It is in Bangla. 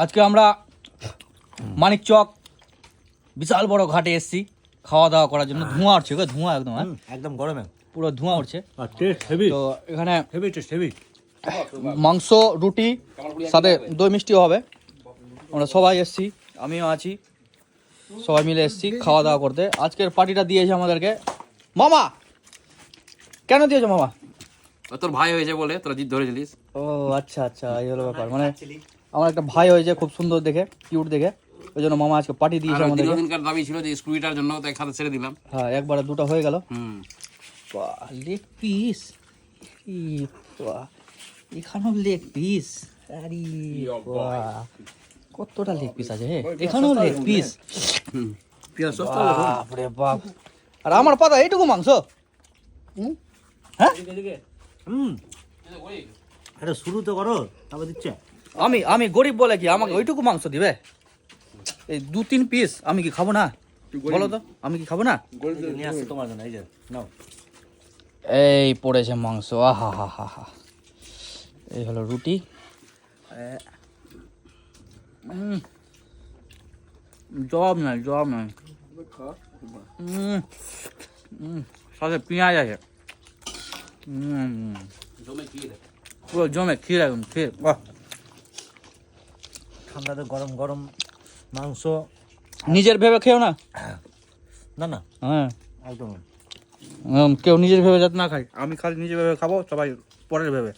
আজকে আমরা মানিকচক বিশাল বড় ঘাটে এসেছি খাওয়া দাওয়া করার জন্য। ধোঁয়া উঠছে গো, ধোঁয়া একদম, হ্যাঁ একদম গরমে পুরো ধোঁয়া উঠছে। টেস্ট হেভি, তো এখানে হেভি টেস্ট হেভি। মাংস, রুটি, সাথে দই মিষ্টিও হবে। আমরা সবাই এসেছি, আমিও আছি, সবাই মিলে এসেছি খাওয়া দাওয়া করতে। আজকের পার্টিটা দিয়েছে আমাদেরকে মামা। কেন দিয়েছে মামা? তোর ভাই হয়েছে বলে তোরা জিদ ধরেছিলিস। ও আচ্ছা আচ্ছা, এই হলো ব্যাপার। মানে আমার একটা ভাই হয়েছে খুব সুন্দর দেখে, কিউট দেখে, ওই জন্য মামা আজকে পার্টি দিয়েছে আমাদেরকে। দিনকার দাবি ছিল যে স্কুইটার জন্য তো একসাথে ছেড়ে দিলাম। হ্যাঁ, একবারে দুটো হয়ে গেল। লেগ পিস, এখানেও লেগ পিস। আরে বাহ, কতটা লেগ পিস আছে হে, এখানেও লেগ পিস। বাপরে বাপ। আর আমার পাতা এইটুকু মাংস। হ্যাঁ, এটা শুরু তো করো, তারপর দিচ্ছে। আমি গরিব বলে কি আমাকে ওইটুকু মাংস দিবে? এই 2-3 পিস আমি কি খাবো না? বলো তো, আমি কি খাবো না? নিয়ে আসছে তোমার জন্য, এই যে নাও। এই পড়েছে মাংস, আহা হা হা হা। এই হলো রুটি। জব নাই, জব নাই। সাথে পেঁয়াজ আছে। পুরো জমে ক্ষীর, একদম ক্ষীর। বাহ, ঠান্ডাতে গরম গরম মাংস। নিজের ভেবে খেও না। না না, হ্যাঁ, একদম কেউ নিজের ভেবে যাতে না খায়। আমি খালি নিজের ভেবে খাবো, সবাই পরের ভেবে।